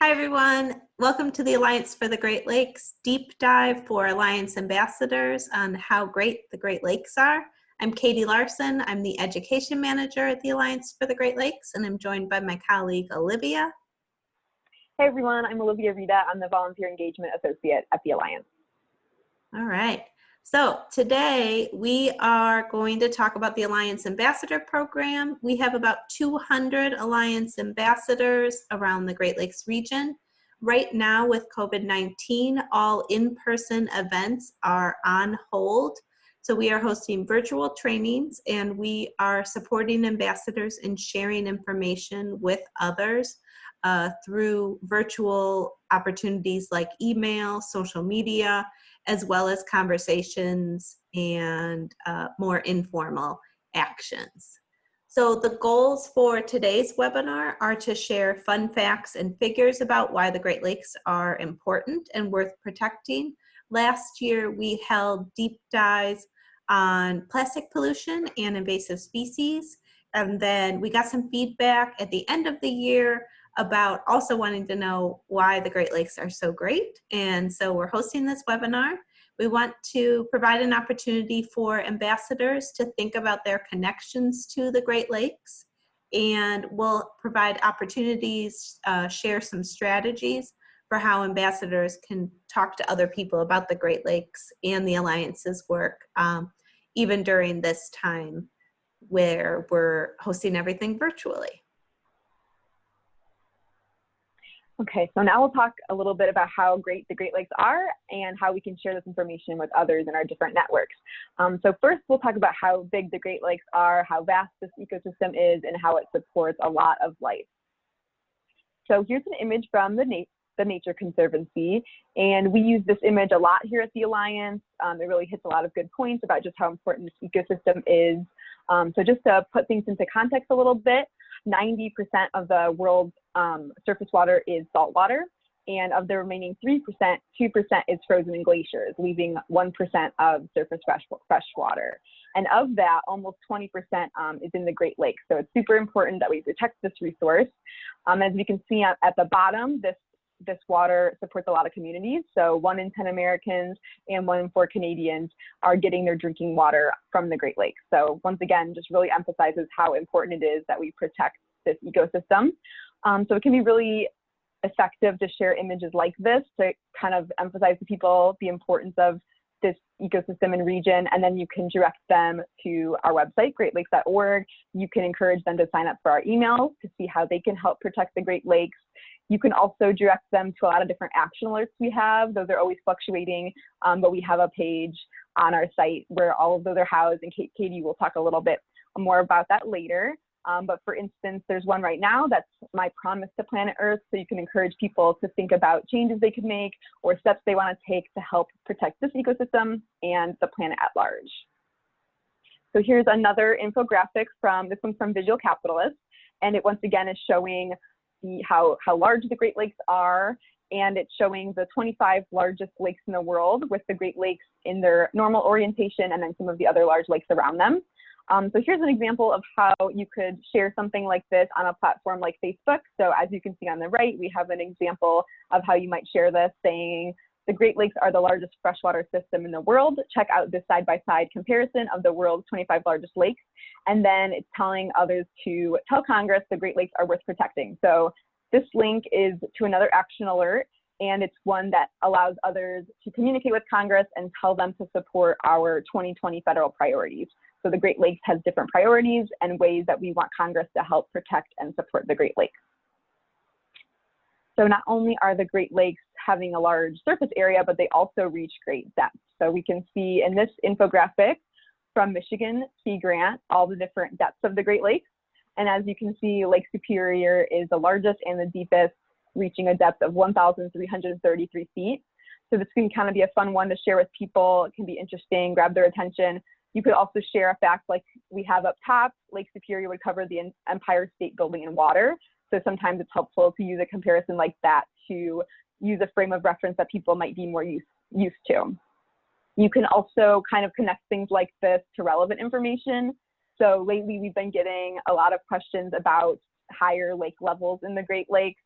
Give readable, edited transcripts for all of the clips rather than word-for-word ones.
Hi, everyone. Welcome to the Alliance for the Great Lakes deep dive for Alliance ambassadors on how great the Great Lakes are. I'm Katie Larson. I'm the Education Manager at the Alliance for the Great Lakes, and I'm joined by my colleague, Olivia. Hey, everyone. I'm Olivia Rita. I'm the Volunteer Engagement Associate at the Alliance. All right. So today we are going to talk about the Alliance Ambassador Program. We have about 200 Alliance ambassadors around the Great Lakes region. Right now with COVID-19, all in-person events are on hold. So we are hosting virtual trainings and we are supporting ambassadors in sharing information with others through virtual opportunities like email, social media, as well as conversations and more informal actions. So the goals for today's webinar are to share fun facts and figures about why the Great Lakes are important and worth protecting. Last year, we held deep dives on plastic pollution and invasive species. And then we got some feedback at the end of the year about also wanting to know why the Great Lakes are so great. And so we're hosting this webinar. We want to provide an opportunity for ambassadors to think about their connections to the Great Lakes. And we'll provide opportunities, share some strategies for how ambassadors can talk to other people about the Great Lakes and the Alliance's work, even during this time where we're hosting everything virtually. Okay, so now we'll talk a little bit about how great the Great Lakes are and how we can share this information with others in our different networks. So first, we'll talk about how big the Great Lakes are, how vast this ecosystem is, and how it supports a lot of life. So here's an image from the Nature Conservancy, and we use this image a lot here at the Alliance. It really hits a lot of good points about just how important this ecosystem is. So just to put things into context a little bit, 90% of the world's surface water is salt water, and of the remaining 3%, 2% is frozen in glaciers, leaving 1% of surface fresh water. And of that, almost 20% is in the Great Lakes. So it's super important that we protect this resource. As we can see at the bottom, this water supports a lot of communities. So 1 in 10 Americans and 1 in 4 Canadians are getting their drinking water from the Great Lakes. So once again, just really emphasizes how important it is that we protect this ecosystem. So it can be really effective to share images like this to kind of emphasize to people the importance of this ecosystem and region, and then you can direct them to our website, greatlakes.org. You can encourage them to sign up for our emails to see how they can help protect the Great Lakes. You can also direct them to a lot of different action alerts we have. Those are always fluctuating, but we have a page on our site where all of those are housed, and Katie will talk a little bit more about that later. But for instance, there's one right now that's My Promise to Planet Earth, so you can encourage people to think about changes they could make or steps they want to take to help protect this ecosystem and the planet at large. So here's another infographic this one's from Visual Capitalist, and it once again is showing how large the Great Lakes are, and it's showing the 25 largest lakes in the world with the Great Lakes in their normal orientation and then some of the other large lakes around them. So here's an example of how you could share something like this on a platform like Facebook. So as you can see on the right, we have an example of how you might share this, saying the Great Lakes are the largest freshwater system in the world. Check out this side-by-side comparison of the world's 25 largest lakes. And then it's telling others to tell Congress the Great Lakes are worth protecting. So this link is to another action alert, and it's one that allows others to communicate with Congress and tell them to support our 2020 federal priorities. So the Great Lakes has different priorities and ways that we want Congress to help protect and support the Great Lakes. So not only are the Great Lakes having a large surface area, but they also reach great depth. So we can see in this infographic from Michigan Sea Grant all the different depths of the Great Lakes. And as you can see, Lake Superior is the largest and the deepest, reaching a depth of 1,333 feet. So this can kind of be a fun one to share with people. It can be interesting, grab their attention. You could also share a fact like we have up top. Lake Superior would cover the Empire State Building in water. So sometimes it's helpful to use a comparison like that to use a frame of reference that people might be more used to. You can also kind of connect things like this to relevant information. So lately we've been getting a lot of questions about higher lake levels in the Great Lakes.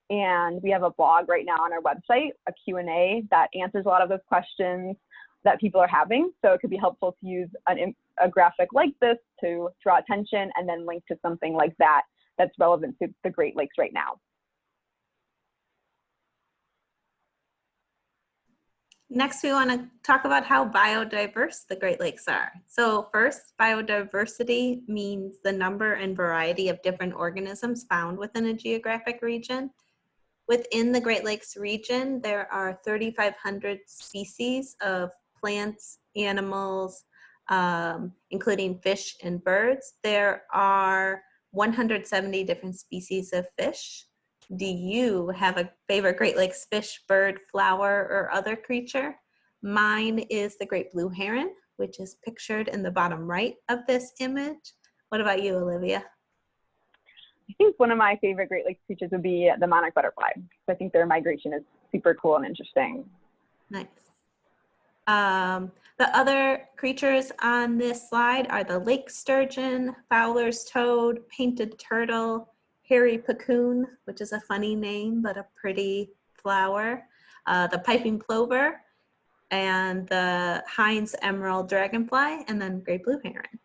And we have a blog right now on our website, a Q&A that answers a lot of those questions that people are having. So it could be helpful to use a graphic like this to draw attention and then link to something like that that's relevant to the Great Lakes right now. Next, we want to talk about how biodiverse the Great Lakes are. So first, biodiversity means the number and variety of different organisms found within a geographic region. Within the Great Lakes region, there are 3,500 species of plants, animals, including fish and birds. There are 170 different species of fish. Do you have a favorite Great Lakes fish, bird, flower, or other creature? Mine is the great blue heron, which is pictured in the bottom right of this image. What about you, Olivia? I think one of my favorite Great Lakes creatures would be the monarch butterfly. I think their migration is super cool and interesting. Nice. The other creatures on this slide are the lake sturgeon, Fowler's toad, painted turtle, hairy puccoon, which is a funny name, but a pretty flower, the piping plover, and the Heinz emerald dragonfly, and then great blue heron.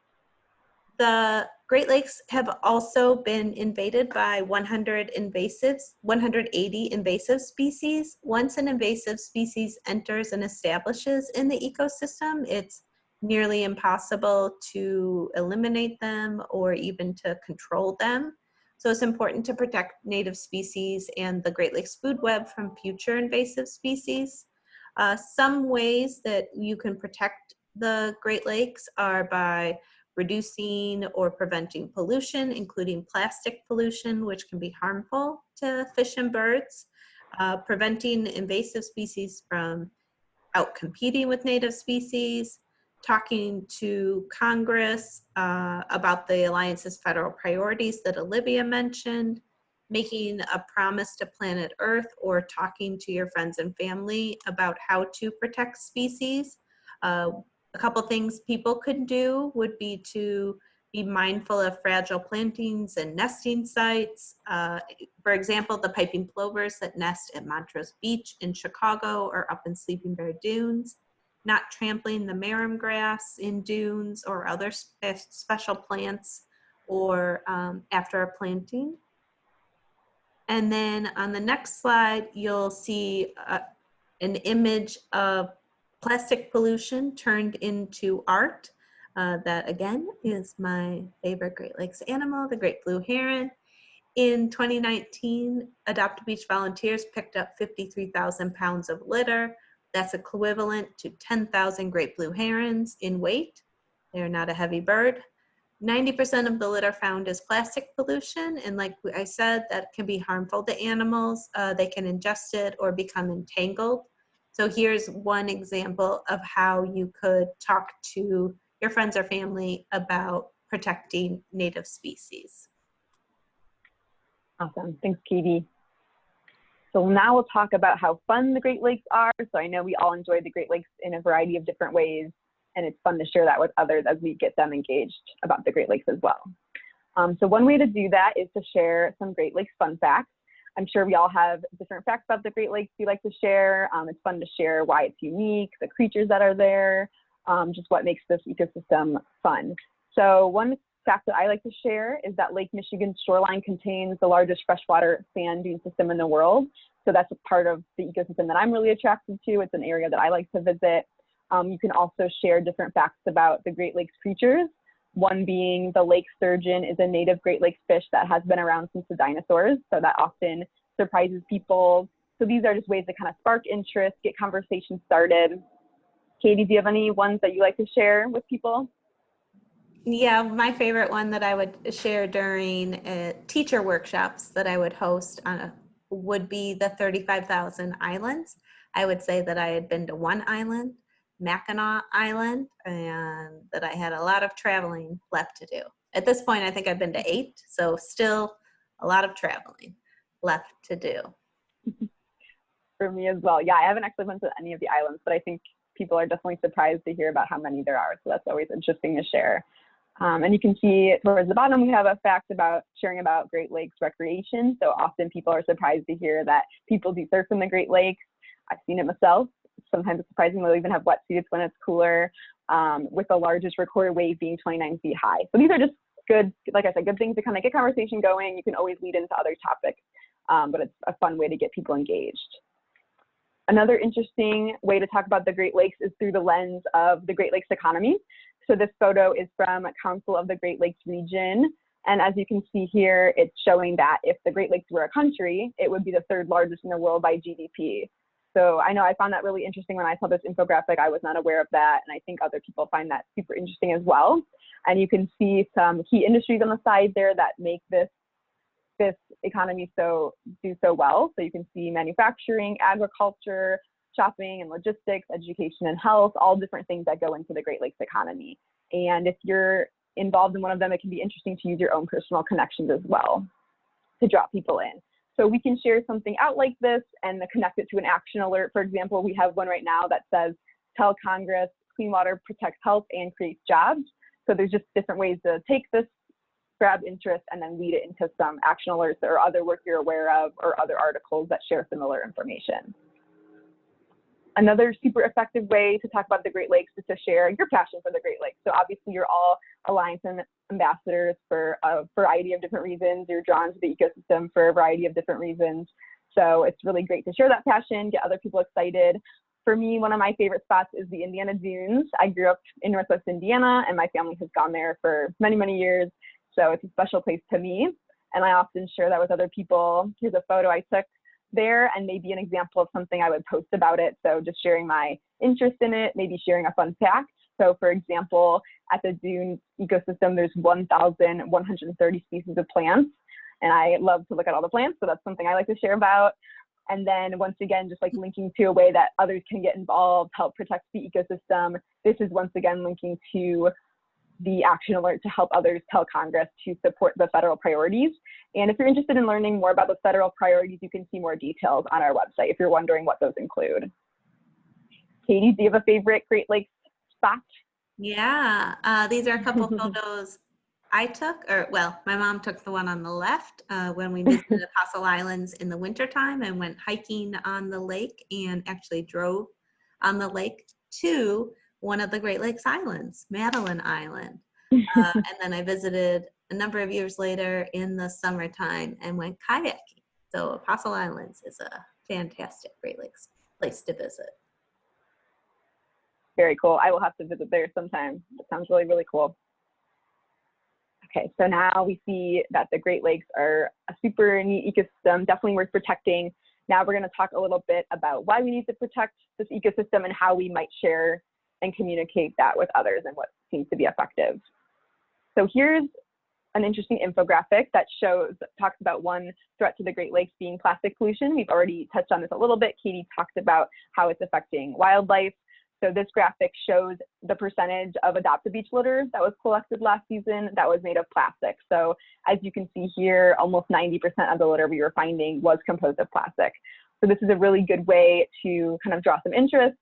The Great Lakes have also been invaded by 180 invasive species. Once an invasive species enters and establishes in the ecosystem, it's nearly impossible to eliminate them or even to control them. So it's important to protect native species and the Great Lakes food web from future invasive species. Some ways that you can protect the Great Lakes are by reducing or preventing pollution, including plastic pollution, which can be harmful to fish and birds, preventing invasive species from outcompeting with native species, talking to Congress about the Alliance's federal priorities that Olivia mentioned, making a promise to planet Earth, or talking to your friends and family about how to protect species. A couple things people could do would be to be mindful of fragile plantings and nesting sites. For example, the piping plovers that nest at Montrose Beach in Chicago or up in Sleeping Bear Dunes. Not trampling the marram grass in dunes or other special plants or after a planting. And then on the next slide, you'll see an image of plastic pollution turned into art. That again is my favorite Great Lakes animal, the great blue heron. In 2019, Adopt a Beach volunteers picked up 53,000 pounds of litter. That's equivalent to 10,000 great blue herons in weight. They're not a heavy bird. 90% of the litter found is plastic pollution, and like I said, that can be harmful to animals. They can ingest it or become entangled. So here's one example of how you could talk to your friends or family about protecting native species. Awesome, thanks, Katie. So now we'll talk about how fun the Great Lakes are. So I know we all enjoy the Great Lakes in a variety of different ways, and it's fun to share that with others as we get them engaged about the Great Lakes as well. So one way to do that is to share some Great Lakes fun facts. I'm sure we all have different facts about the Great Lakes we like to share. It's fun to share why it's unique, the creatures that are there, just what makes this ecosystem fun. So one fact that I like to share is that Lake Michigan's shoreline contains the largest freshwater sand dune system in the world. So that's a part of the ecosystem that I'm really attracted to. It's an area that I like to visit. You can also share different facts about the Great Lakes creatures. One being the lake sturgeon is a native Great Lakes fish that has been around since the dinosaurs. So that often surprises people. So these are just ways to kind of spark interest, get conversation started. Katie, do you have any ones that you like to share with people? Yeah, my favorite one that I would share during teacher workshops that I would host would be the 35,000 islands. I would say that I had been to one island, Mackinac Island, and that I had a lot of traveling left to do. At this point, I think I've been to 8, so still a lot of traveling left to do. For me as well. Yeah, I haven't actually been to any of the islands, but I think people are definitely surprised to hear about how many there are. So that's always interesting to share. And you can see towards the bottom, we have a fact about sharing about Great Lakes recreation. So often people are surprised to hear that people do surf in the Great Lakes. I've seen it myself. Sometimes it's surprising they'll even have wetsuits when it's cooler, with the largest recorded wave being 29 feet high. So these are just good, like I said, good things to kind of get conversation going. You can always lead into other topics, but it's a fun way to get people engaged. Another interesting way to talk about the Great Lakes is through the lens of the Great Lakes economy. So this photo is from Council of the Great Lakes region. And as you can see here, it's showing that if the Great Lakes were a country, it would be the third largest in the world by GDP. So I know I found that really interesting when I saw this infographic. I was not aware of that. And I think other people find that super interesting as well. And you can see some key industries on the side there that make this economy do so well. So you can see manufacturing, agriculture, shopping and logistics, education and health, all different things that go into the Great Lakes economy. And if you're involved in one of them, it can be interesting to use your own personal connections as well to draw people in. So we can share something out like this and connect it to an action alert. For example, we have one right now that says, tell Congress, clean water protects health and creates jobs. So there's just different ways to take this, grab interest, and then lead it into some action alerts or other work you're aware of or other articles that share similar information. Another super effective way to talk about the Great Lakes is to share your passion for the Great Lakes. So obviously you're all Alliance ambassadors for a variety of different reasons. You're drawn to the ecosystem for a variety of different reasons. So it's really great to share that passion, get other people excited. For me, one of my favorite spots is the Indiana Dunes. I grew up in Northwest Indiana and my family has gone there for many, many years. So it's a special place to me. And I often share that with other people. Here's a photo I took there and maybe an example of something I would post about it. So just sharing my interest in it, maybe sharing a fun fact. So for example, at the Dunes ecosystem, there's 1,130 species of plants. And I love to look at all the plants. So that's something I like to share about. And then once again, just like linking to a way that others can get involved, help protect the ecosystem. This is once again linking to the action alert to help others tell Congress to support the federal priorities. And if you're interested in learning more about the federal priorities, you can see more details on our website if you're wondering what those include. Katie, do you have a favorite Great Lakes spot? Yeah, these are a couple photos I took, or well, my mom took the one on the left when we visited Apostle Islands in the wintertime and went hiking on the lake and actually drove on the lake to one of the Great Lakes Islands, Madeline Island. And then I visited a number of years later in the summertime and went kayaking. So Apostle Islands is a fantastic Great Lakes place to visit. Very cool. I will have to visit there sometime. That sounds really, really cool. Okay, so now we see that the Great Lakes are a super neat ecosystem, definitely worth protecting. Now we're going to talk a little bit about why we need to protect this ecosystem and how we might share and communicate that with others and what seems to be effective. So here's an interesting infographic that talks about one threat to the Great Lakes being plastic pollution. We've already touched on this a little bit. Katie talked about how it's affecting wildlife. So this graphic shows the percentage of adopted beach litter that was collected last season that was made of plastic. So as you can see here, almost 90% of the litter we were finding was composed of plastic. So this is a really good way to kind of draw some interest,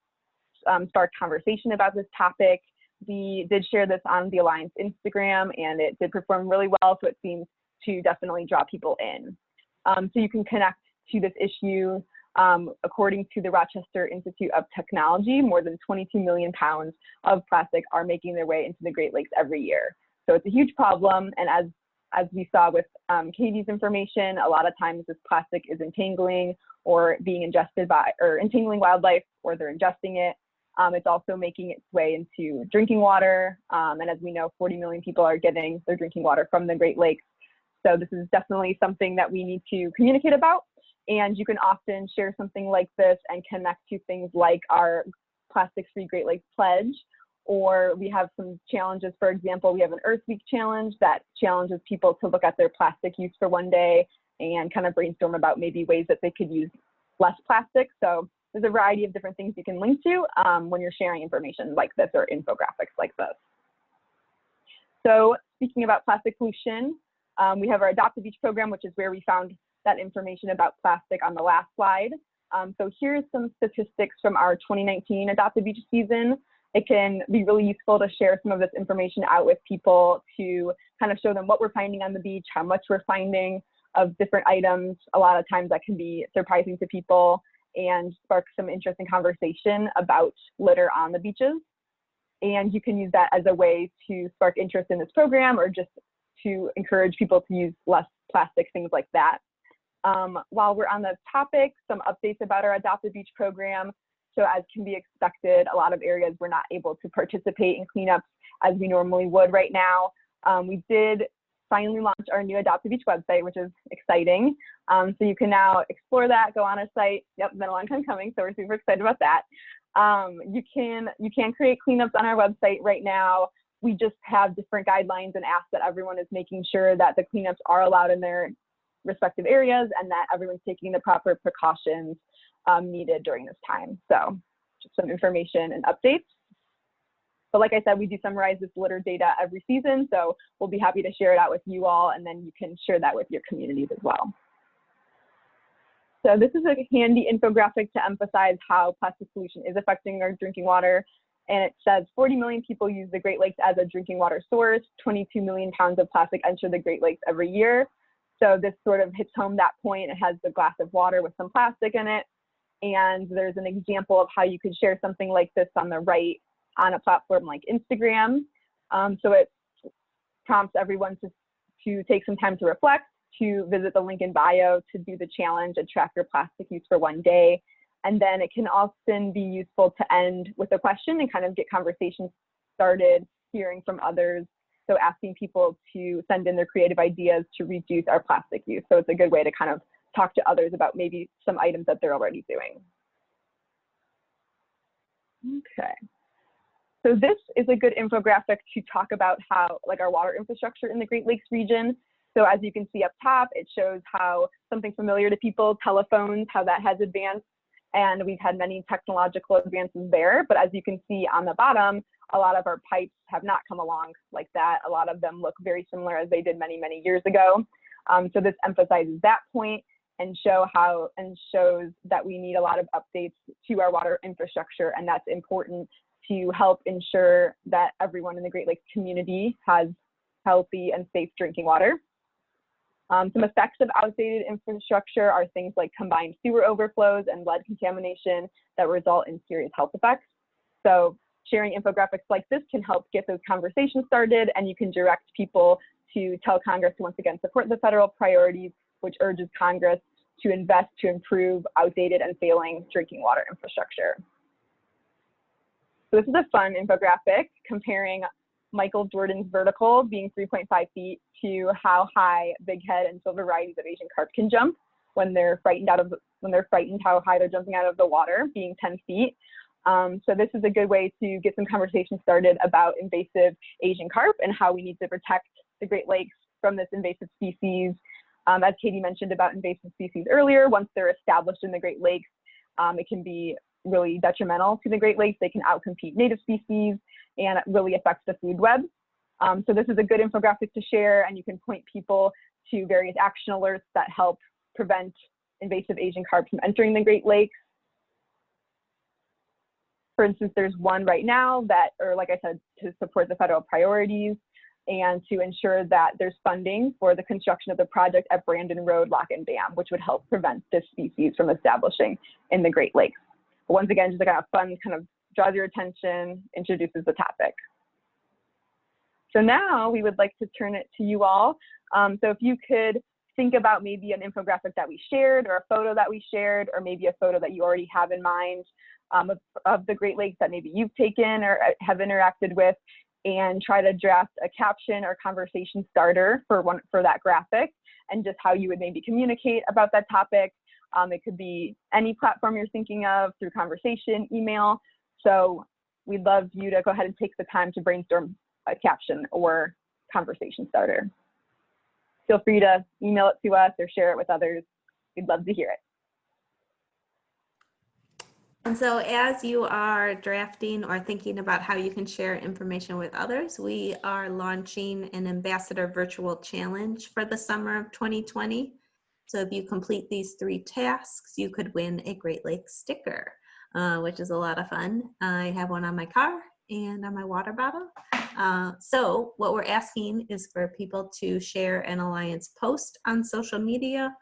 start conversation about this topic. We did share this on the Alliance Instagram and it did perform really well. So it seems to definitely draw people in. So you can connect to this issue. According to the Rochester Institute of Technology, more than 22 million pounds of plastic are making their way into the Great Lakes every year. So it's a huge problem. And as we saw with Katie's information, a lot of times this plastic is entangling or being ingested by, or entangling wildlife, or they're ingesting it. It's also making its way into drinking water. And as we know, 40 million people are getting their drinking water from the Great Lakes. So this is definitely something that we need to communicate about. And you can often share something like this and connect to things like our Plastic-Free Great Lakes Pledge, or we have some challenges. For example, we have an Earth Week challenge that challenges people to look at their plastic use for one day and kind of brainstorm about maybe ways that they could use less plastic. So there's a variety of different things you can link to when you're sharing information like this or infographics like this. So speaking about plastic pollution, we have our Adopt a Beach program, which is where we found that information about plastic on the last slide. So here's some statistics from our 2019 Adopt a Beach season. it can be really useful to share some of this information out with people to kind of show them what we're finding on the beach, how much we're finding of different items. A lot of times that can be surprising to people and spark some interesting conversation about litter on the beaches. And you can use that as a way to spark interest in this program or just to encourage people to use less plastic, things like that. While we're on the topic, some updates about our Adopt a Beach program. So as can be expected, a lot of areas we're not able to participate in cleanups as we normally would right now. We did finally launch our new Adopt a Beach website, which is exciting. So you can now explore that, go on our site. Yep, it's been a long time coming, so we're super excited about that. You can create cleanups on our website right now. We just have different guidelines and ask that everyone is making sure that the cleanups are allowed in their respective areas and that everyone's taking the proper precautions needed during this time. So just some information and updates. But like I said, we do summarize this litter data every season, so we'll be happy to share it out with you all, and then you can share that with your communities as well. So this is a handy infographic to emphasize how plastic pollution is affecting our drinking water. And it says 40 million people use the Great Lakes as a drinking water source. 22 million pounds of plastic enter the Great Lakes every year. So this sort of hits home that point. It has the glass of water with some plastic in it. And there's an example of how you could share something like this on the right on a platform like Instagram. So it prompts everyone to take some time to reflect, to visit the link in bio to do the challenge and track your plastic use for one day. And then it can often be useful to end with a question and kind of get conversations started, hearing from others. So asking people to send in their creative ideas to reduce our plastic use. So it's a good way to kind of talk to others about maybe some items that they're already doing. Okay. So this is a good infographic to talk about how, like, our water infrastructure in the Great Lakes region. So as you can see up top, it shows how something familiar to people, telephones, how that has advanced. And we've had many technological advances there. But as you can see on the bottom, a lot of our pipes have not come along like that. A lot of them look very similar as they did many, many years ago. So this emphasizes that point and shows that we need a lot of updates to our water infrastructure, and that's important to help ensure that everyone in the Great Lakes community has healthy and safe drinking water. Some effects of outdated infrastructure are things like combined sewer overflows and lead contamination that result in serious health effects. So sharing infographics like this can help get those conversations started, and you can direct people to tell Congress to once again support the federal priorities, which urges Congress to invest to improve outdated and failing drinking water infrastructure. So this is a fun infographic comparing Michael Jordan's vertical being 3.5 feet to how high big head and silver varieties of Asian carp can jump when they're frightened how high they're jumping out of the water, being 10 feet. So this is a good way to get some conversation started about invasive Asian carp and how we need to protect the Great Lakes from this invasive species. As Katie mentioned about invasive species earlier, once they're established in the Great Lakes, it can be really detrimental to the Great Lakes. They can outcompete native species, and it really affects the food web. So this is a good infographic to share, and you can point people to various action alerts that help prevent invasive Asian carp from entering the Great Lakes. For instance, there's one right now that, or like I said, to support the federal priorities and to ensure that there's funding for the construction of the project at Brandon Road Lock and Dam, which would help prevent this species from establishing in the Great Lakes. But once again, just a kind of fun, kind of draws your attention, introduces the topic. So now we would like to turn it to you all. So if you could think about maybe an infographic that we shared, or a photo that we shared, or maybe a photo that you already have in mind of the Great Lakes that maybe you've taken or have interacted with, and try to draft a caption or conversation starter for that graphic, and just how you would maybe communicate about that topic. It could be any platform you're thinking of, through conversation, email. So we'd love you to go ahead and take the time to brainstorm a caption or conversation starter. Feel free to email it to us or share it with others. We'd love to hear it. And so as you are drafting or thinking about how you can share information with others, we are launching an Ambassador Virtual Challenge for the summer of 2020. So if you complete these 3 tasks, you could win a Great Lakes sticker, which is a lot of fun. I have one on my car, and on my water bottle. So what we're asking is for people to share an Alliance post on social media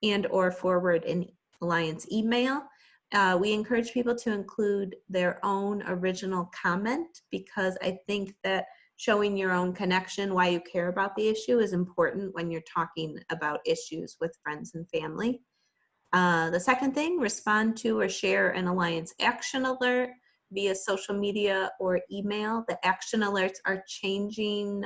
and or forward an Alliance email. We encourage people to include their own original comment because I think that showing your own connection, why you care about the issue, is important when you're talking about issues with friends and family. The second thing, respond to or share an Alliance action alert via social media or email. The action alerts are changing,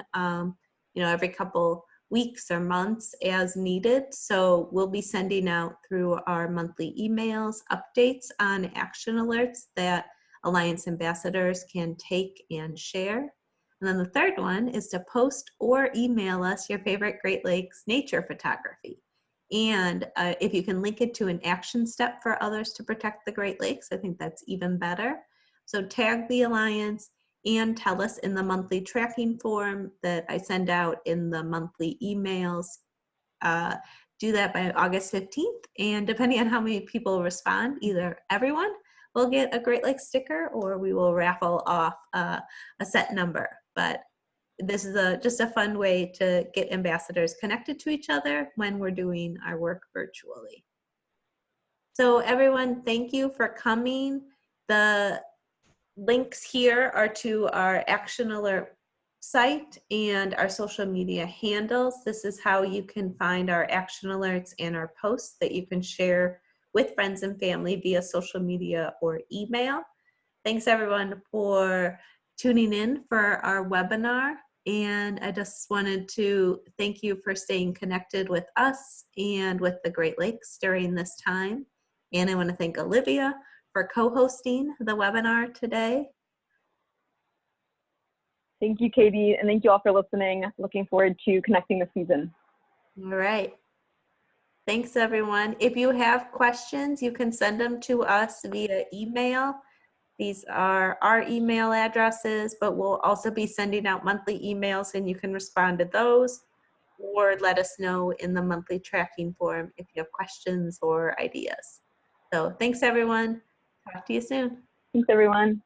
every couple weeks or months as needed. So we'll be sending out through our monthly emails updates on action alerts that Alliance ambassadors can take and share. And then the third one is to post or email us your favorite Great Lakes nature photography. And if you can link it to an action step for others to protect the Great Lakes, I think that's even better. So tag the Alliance and tell us in the monthly tracking form that I send out in the monthly emails. Do that by August 15th. And depending on how many people respond, either everyone will get a Great Lakes sticker or we will raffle off a set number. But this is just a fun way to get ambassadors connected to each other when we're doing our work virtually. So everyone, thank you for coming. The links here are to our action alert site and our social media handles. This is how you can find our action alerts and our posts that you can share with friends and family via social media or email. Thanks everyone for tuning in for our webinar. And I just wanted to thank you for staying connected with us and with the Great Lakes during this time. And I want to thank Olivia for co-hosting the webinar today. Thank you, Katie, and thank you all for listening. Looking forward to connecting this season. All right. Thanks, everyone. If you have questions, you can send them to us via email. These are our email addresses, but we'll also be sending out monthly emails and you can respond to those or let us know in the monthly tracking form if you have questions or ideas. So thanks everyone. Talk to you soon. Thanks everyone.